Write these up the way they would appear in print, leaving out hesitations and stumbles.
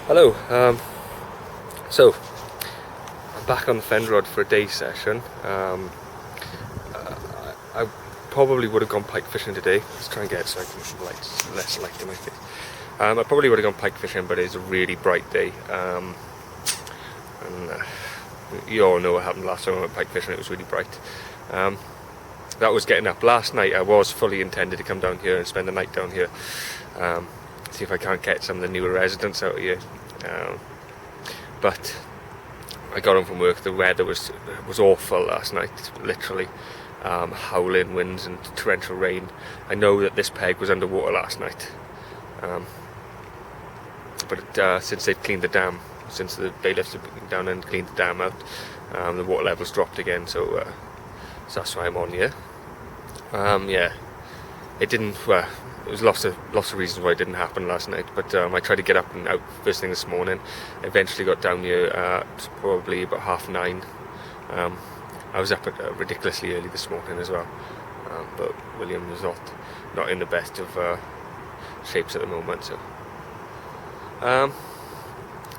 Hello, so I'm back on the fend rod for a day session. I probably would have gone pike fishing today. Let's try and get it so I can less light in my face. I probably would have gone pike fishing, but it's a really bright day. You all know what happened last time I went pike fishing. It was really bright. That was getting up. Last night I was fully intended to come down here and spend the night down here. See if I can't catch some of the newer residents out here. But I got home from work. The weather was awful last night, literally. Howling winds and torrential rain. I know that this peg was underwater last night. But since they've cleaned the dam, since the bailiffs have been down and cleaned the dam out, the water levels dropped again, so that's why I'm on here. Yeah, it didn't. There was lots of reasons why it didn't happen last night, but I tried to get up and out first thing this morning. I eventually got down here at probably about 9:30. I was up at ridiculously early this morning as well, but William is not in the best of shapes at the moment.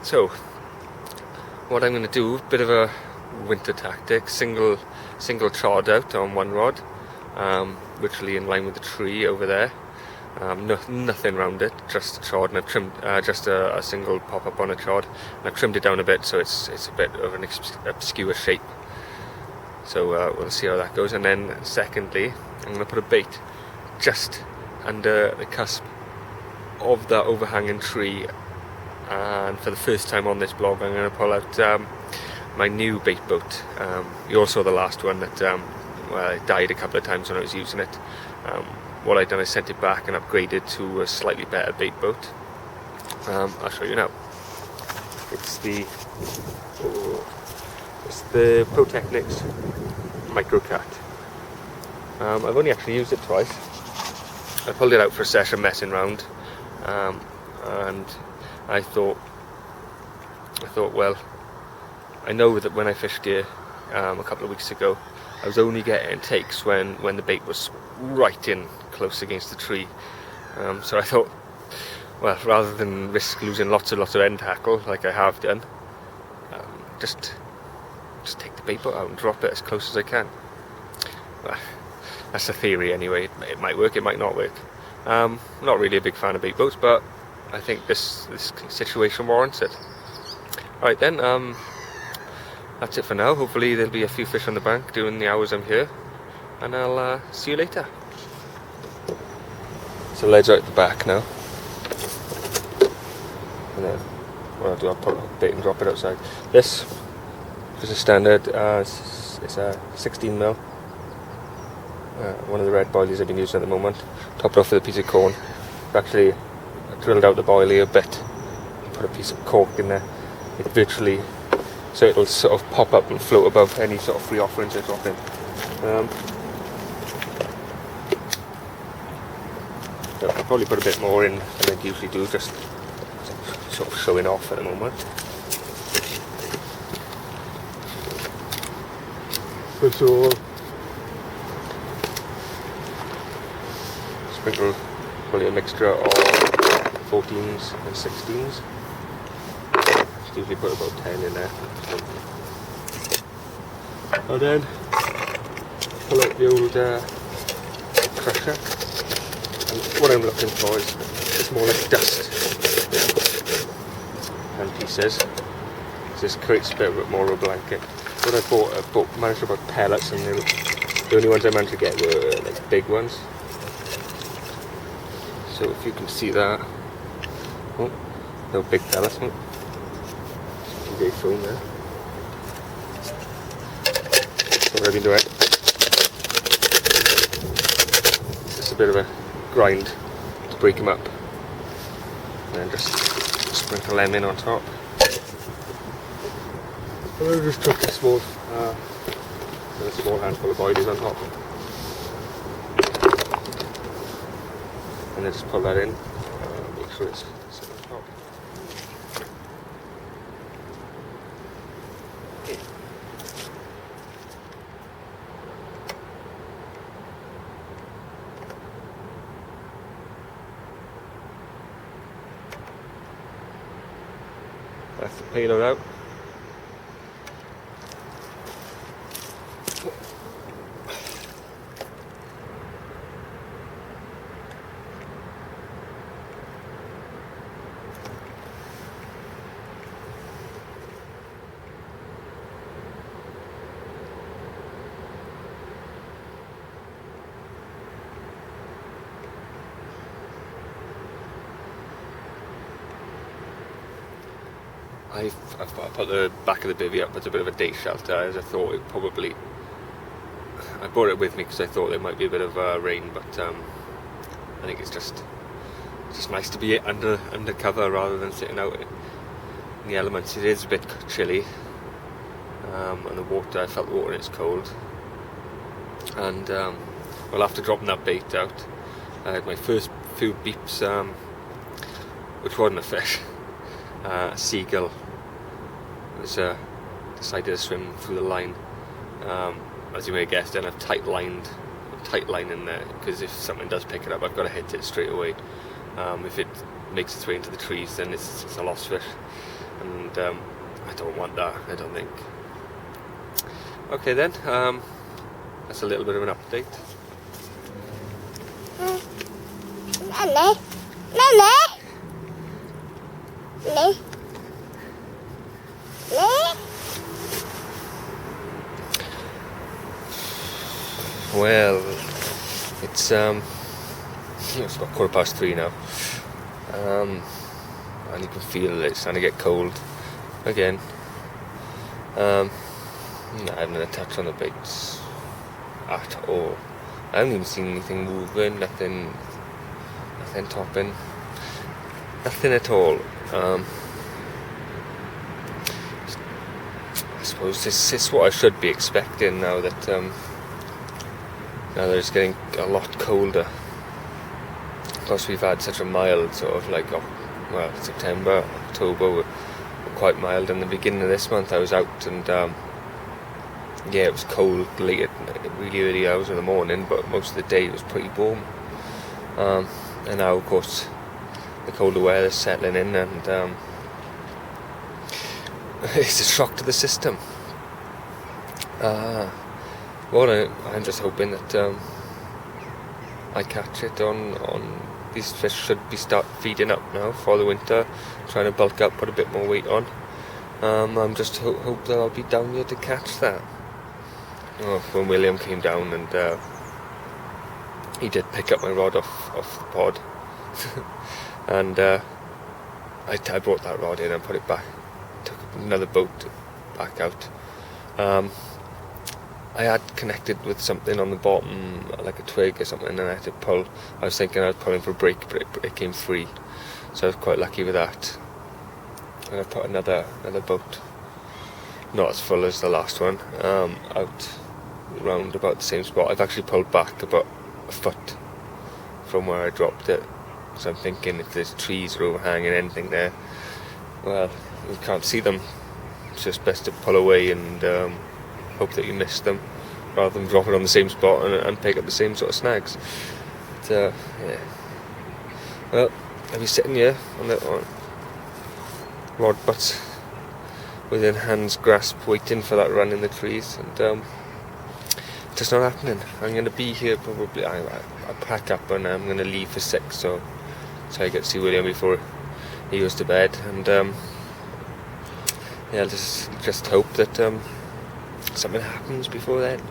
So what I'm going to do, bit of a winter tactic, single chard out on one rod, literally in line with the tree over there. Nothing around it, just a chard, and I've trimmed just a single pop up on a chard, and I've trimmed it down a bit so it's a bit of an obscure shape. So we'll see how that goes. And then secondly, I'm going to put a bait just under the cusp of that overhanging tree, and for the first time on this vlog I'm going to pull out my new bait boat. You all saw the last one that it died a couple of times when I was using it. What I've done is sent it back and upgraded to a slightly better bait boat. I'll show you now. It's the ProTechnics Microcat. I've only actually used it twice. I pulled it out for a session messing around, and I thought, well, I know that when I fished here a couple of weeks ago, I was only getting takes when the bait was right in close against the tree. So I thought, well, rather than risk losing lots of end tackle like I have done, just take the bait boat out and drop it as close as I can. Well, that's the theory anyway. It might work, it might not work. Not really a big fan of bait boats, but I think this situation warrants it. Alright then, that's it for now. Hopefully there'll be a few fish on the bank during the hours I'm here, and I'll see you later. So leads out the back now, and then what I'll do, I'll put a bait and drop it outside. This is a standard, it's a 16mm, one of the red boilies I've been using at the moment, topped off with a piece of corn. Actually, I drilled out the boilie a bit, put a piece of cork in there. It virtually, so it'll sort of pop up and float above any sort of free offerings I drop in. So I'll probably put a bit more in than I usually do, just sort of showing off at the moment. So sprinkle probably a mixture of 14s and 16s. Just usually put about 10 in there. And then pull out the old crusher. And what I'm looking for is more like dust and pieces. So this creates a bit more of a blanket. What I managed to buy pellets, and the only ones I managed to get were like big ones. So if you can see that, no big pellets. Very foam there. That's what I've been doing. Just a bit of a grind to break them up, and then just sprinkle them in on top. And I just took a small handful of boilies on top, and then just pull that in. Make sure it's set on top. That's the payload out. I've put the back of the bivvy up as a bit of a day shelter, as I thought it probably... I brought it with me because I thought there might be a bit of rain, but I think it's just nice to be under cover rather than sitting out in the elements. It is a bit chilly, and the water, I felt the water is cold. And well, after dropping that bait out, I had my first few beeps, which wasn't a fish. A seagull was decided to swim through the line. As you may have guessed, then I've tight line in there, because if something does pick it up, I've got to hit it straight away. If it makes its way into the trees, then it's a lost fish, and I don't want that, I don't think. Okay then, that's a little bit of an update. Nanny. Nanny. Nanny. Well, it's about 3:15 now, and you can feel that it's starting to get cold again. I haven't had a touch on the baits at all. I haven't even seen anything moving, nothing topping, nothing at all. I suppose this is what I should be expecting now that it's getting a lot colder. Plus we've had such a mild sort of September, October were quite mild, and the beginning of this month I was out and it was cold late at really early hours in the morning, but most of the day it was pretty warm. And now of course the colder weather's settling in, and it's a shock to the system. I'm just hoping that I catch it on these fish. Should be start feeding up now for the winter, trying to bulk up, put a bit more weight on. I'm just hope that I'll be down here to catch that. When William came down, and he did pick up my rod off the pod, and I brought that rod in and put it back, took another boat back out. I had connected with something on the bottom, like a twig or something, and I had to pull. I was thinking I was pulling for a break, but it came free, so I was quite lucky with that. And I put another boat, not as full as the last one, out round about the same spot. I've actually pulled back about a foot from where I dropped it, so I'm thinking if there's trees or overhanging anything there, well, you can't see them. It's just best to pull away and hope that you miss them, rather than drop it on the same spot and pick up the same sort of snags. But, yeah. Well, I'll be sitting here on rod butts within hand's grasp, waiting for that run in the trees, and it's just not happening. I'm going to be here probably. I pack up and I'm going to leave for 6, so I get to see William before he goes to bed, and I'll just hope that something happens before then.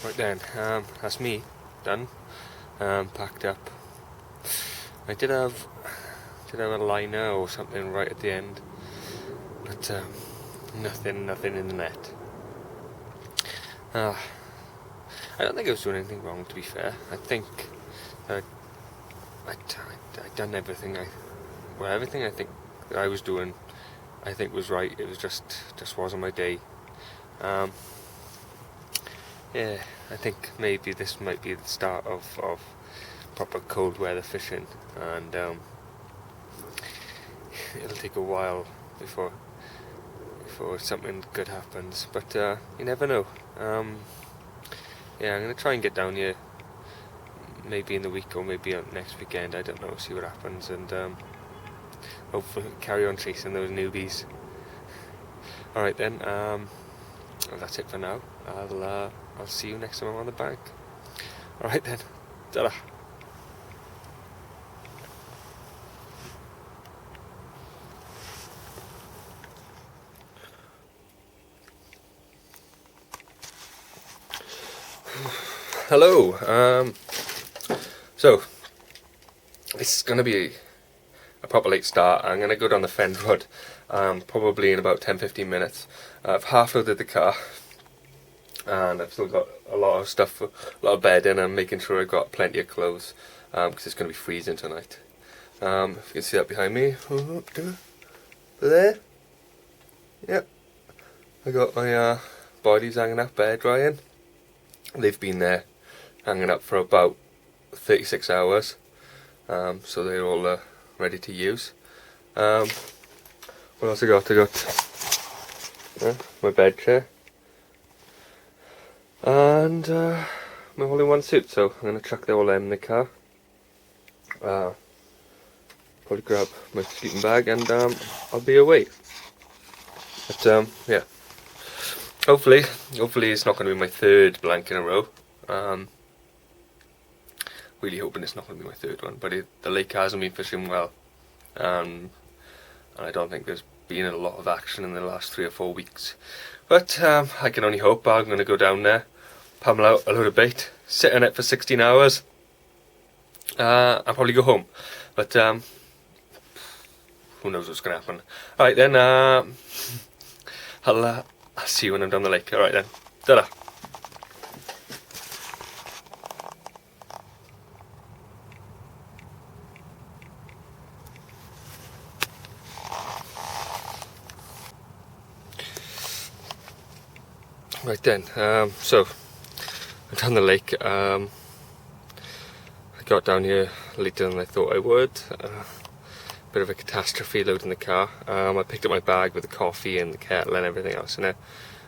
Right then, that's me done, packed up. I did have a liner or something right at the end, but nothing in the net. I don't think I was doing anything wrong, to be fair. I think I'd done everything everything I think that I was doing, I think was right. It was just wasn't my day. I think maybe this might be the start of proper cold weather fishing, and it'll take a while before before something good happens, but you never know. Yeah, I'm going to try and get down here maybe in the week or maybe on next weekend, I don't know, see what happens, and hopefully carry on chasing those newbies. Alright then, well, that's it for now. I'll see you next time I'm on the bank. Alright then, ta-da. Hello, so it's going to be a proper late start. I'm going to go down the Fen Road probably in about 10-15 minutes. I've half loaded the car and I've still got a lot of stuff, a lot of bedding. I'm making sure I've got plenty of clothes because it's going to be freezing tonight. If you can see that behind me, there, yep, I got my bodies hanging up, air drying. They've been there hanging up for about 36 hours, so they're all ready to use. What else I got? I got my bed chair and my all-in-one suit, so I'm going to chuck all them in the car. Probably grab my sleeping bag and I'll be away. But yeah, hopefully it's not going to be my third blank in a row. Really hoping it's not going to be my third one, but the lake hasn't been fishing well, and I don't think there's been a lot of action in the last 3 or 4 weeks. But I can only hope. I'm going to go down there, pummel out a load of bait, sit on it for 16 hours, and probably go home. But who knows what's going to happen. Alright then, I'll see you when I'm down the lake. Alright then, ta-da. Right then, so I'm down the lake. I got down here later than I thought I would. Bit of a catastrophe loading the car. I picked up my bag with the coffee and the kettle and everything else in it,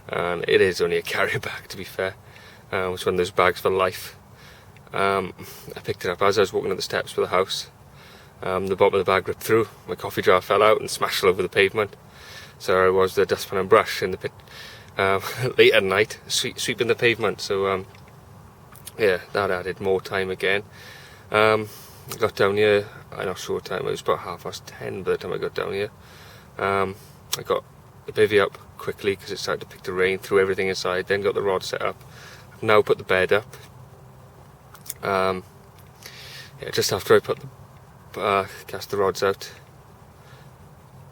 and it is only a carrier bag, to be fair. It's one of those bags for life. I picked it up as I was walking up the steps for the house. The bottom of the bag ripped through, my coffee jar fell out and smashed all over the pavement. So I was the dustpan and brush in the pit. Late at night, sweeping the pavement, so yeah, that added more time again. I got down here, I'm not sure what time, it was about 10:30 by the time I got down here. I got the bivvy up quickly because it started to pick the rain, threw everything inside, then got the rod set up. I've now put the bed up. Yeah, just after I put the cast the rods out,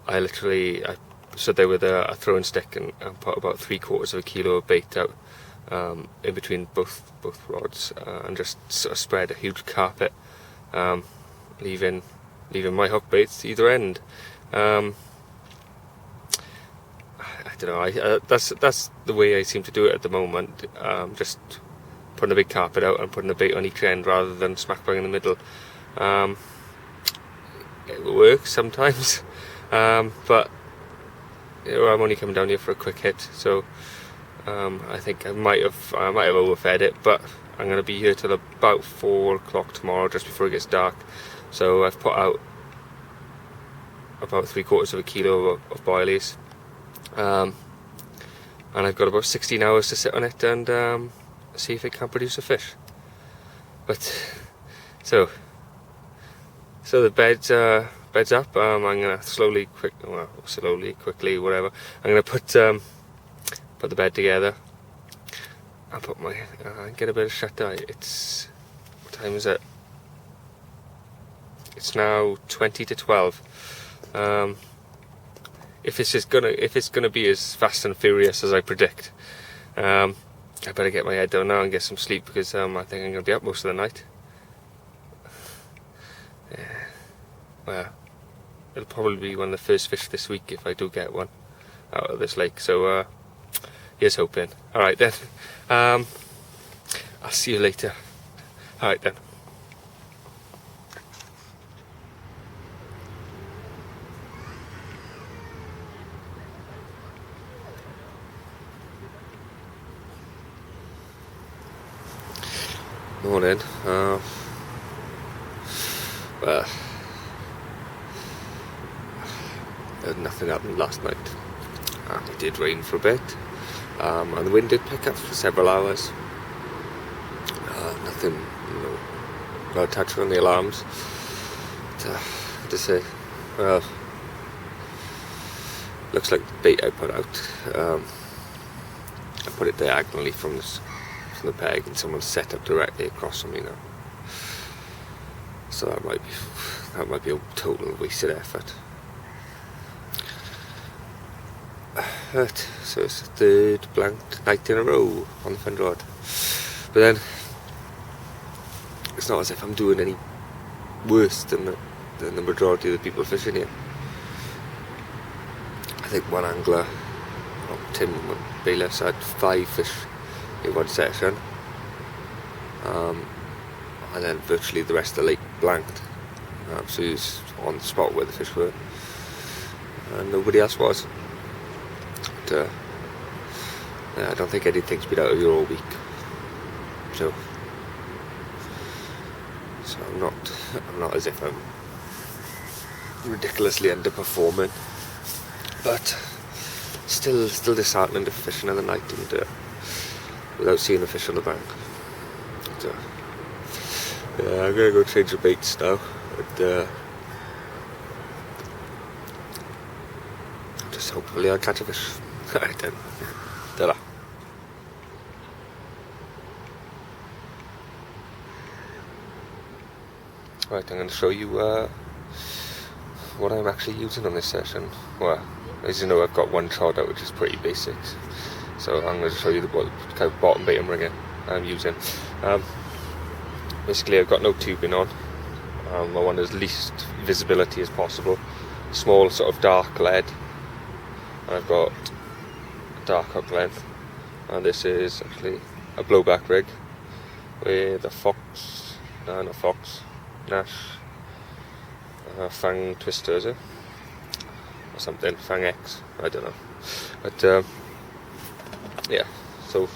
I stood there with a throwing stick and put about 3/4 kilo of bait out in between both rods, and just sort of spread a huge carpet, leaving my hook baits either end. I don't know. That's the way I seem to do it at the moment. Just putting a big carpet out and putting a bait on each end rather than smack bang in the middle. It works sometimes, but you know, I'm only coming down here for a quick hit, so I think I might have overfed it, but I'm going to be here till about 4 o'clock tomorrow, just before it gets dark. So I've put out about 3/4 kilo of boilies, and I've got about 16 hours to sit on it and see if it can produce a fish. But so the bed's up. I'm gonna quickly, whatever. I'm gonna put the bed together. I'll put my get a bit of shut eye. It's, what time is it? It's now 20 to 12. If it's gonna be as fast and furious as I predict, I better get my head down now and get some sleep, because I think I'm gonna be up most of the night. Yeah. Well, it'll probably be one of the first fish this week if I do get one out of this lake, so here's hoping. Alright then, I'll see you later. Alright then. Morning. Well, nothing happened last night. It did rain for a bit, and the wind did pick up for several hours. Nothing, no touching on the alarms. To say, well, looks like the bait I put out. I put it diagonally from the peg, and someone set up directly across from me now. So that might be a total wasted effort. But, so it's the third blanked night in a row on the Fund Road. But then it's not as if I'm doing any worse than the majority of the people fishing here. I think one angler, Tim Bailiffs, had 5 fish in one session, and then virtually the rest of the lake blanked. So he was on the spot where the fish were, and nobody else was. But, I don't think anything's been out of here all week. So I'm not as if I'm ridiculously underperforming, but still disheartening to fish another night and without seeing a fish on the bank. So, I'm gonna go change the baits now, and just hopefully I'll catch a fish. Alright then, ta-ra. Right, I'm going to show you what I'm actually using on this session. Well, as you know, I've got one trod out, which is pretty basic. So I'm going to show you the kind of bottom bait I'm using. Basically, I've got no tubing on. I want as least visibility as possible. Small, sort of dark lead. And I've got a dark hook length. And this is actually a blowback rig with a Nash Fang Twister, is it? Or something, Fang X, I don't know. But yeah, so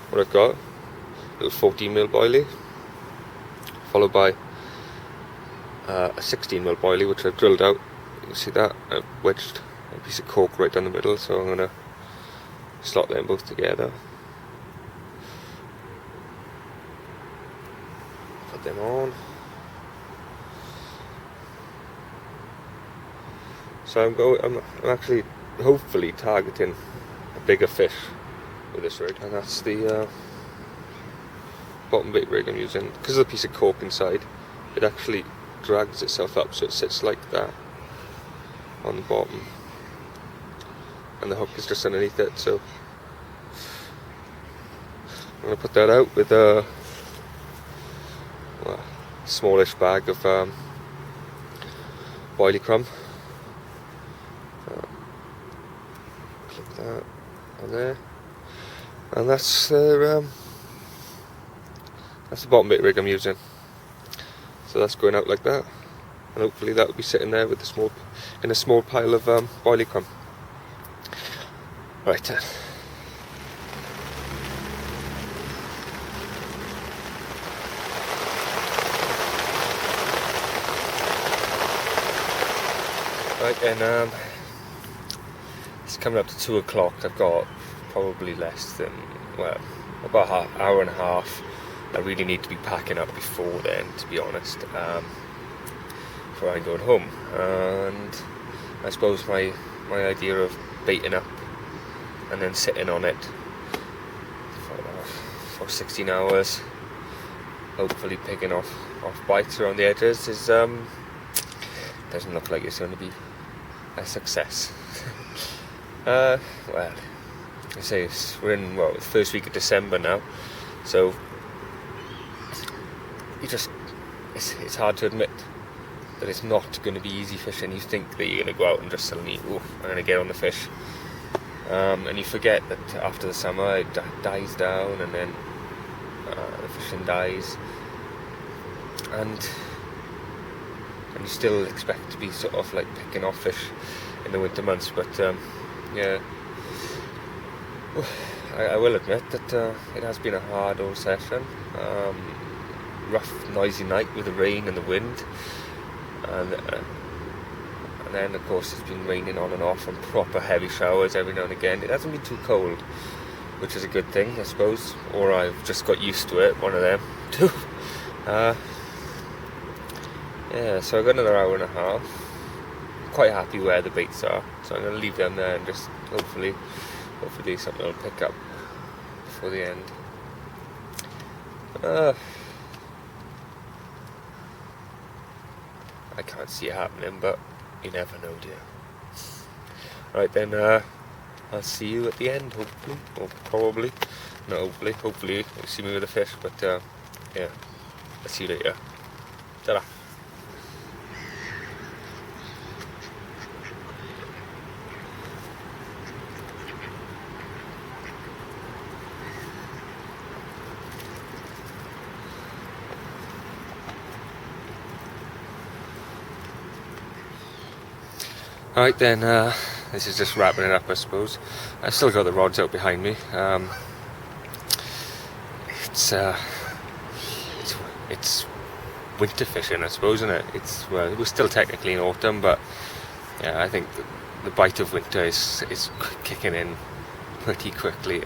what I've got, a little 14mm boilie, followed by a 16mm boilie, which I've drilled out. You can see that, I've wedged a piece of cork right down the middle, so I'm going to slot them both together. Put them on. So I'm actually hopefully targeting a bigger fish with this rig, and that's the bottom bait rig I'm using. Because of the piece of cork inside, it actually drags itself up, so it sits like that on the bottom, and the hook is just underneath it. So I'm going to put that out with a smallish bag of boilie crumb. Click that on there, and that's the bottom bait rig I'm using. So that's going out like that, and hopefully that will be sitting there with in a small pile of boilie crumb. Right then. Right then, it's coming up to 2 o'clock. I've got probably less than, about an hour and a half. I really need to be packing up before then, to be honest, before I'm going home. And I suppose my idea of baiting up and then sitting on it for 16 hours, hopefully picking off bites around the edges, is doesn't look like it's going to be a success. Well, I say we're in the first week of December now, so it's hard to admit that it's not going to be easy fishing. You think that you're going to go out and just suddenly, I'm going to get on the fish, and you forget that after the summer it dies down, and then the fishing dies, and you still expect to be sort of like picking off fish in the winter months. But yeah, I will admit that it has been a hard old session. rough, noisy night with the rain and the wind, and then of course it's been raining on and off, and proper heavy showers every now and again. It hasn't been too cold, which is a good thing, I suppose, or I've just got used to it, one of them too. Yeah, so I've got another hour and a half. Quite happy where the baits are, so I'm going to leave them there and just hopefully something will pick up before the end. I can't see it happening, but you never know, dear. Right then, I'll see you at the end, hopefully, or probably, not hopefully you'll see me with a fish, but yeah, I'll see you later. Ta-da. Alright then, this is just wrapping it up, I suppose. I've still got the rods out behind me. It's winter fishing, I suppose, isn't it? Well, we're still technically in autumn, but yeah, I think the bite of winter is kicking in pretty quickly.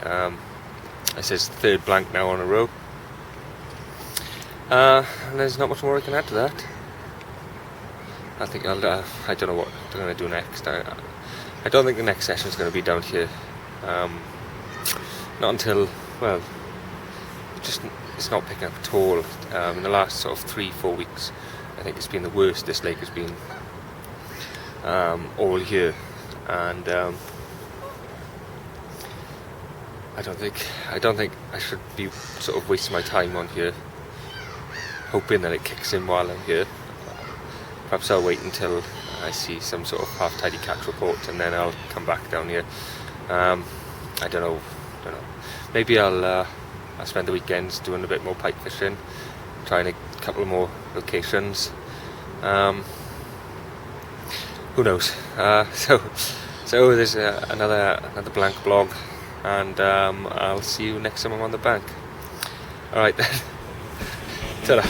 This is the third blank now on a row, and there's not much more I can add to that. I think I don't know what I'm going to do next. I don't think the next session is going to be down here. Not until, well, it's not picking up at all. In the last sort of 3-4 weeks, I think it's been the worst this lake has been all year, and I don't think I should be sort of wasting my time on here, hoping that it kicks in while I'm here. Perhaps I'll wait until I see some sort of half-tidy catch report, and then I'll come back down here. I don't know. Maybe I'll spend the weekends doing a bit more pike fishing, trying a couple more locations. Who knows? So there's another blank blog, and I'll see you next time I'm on the bank. All right then. Ta-da.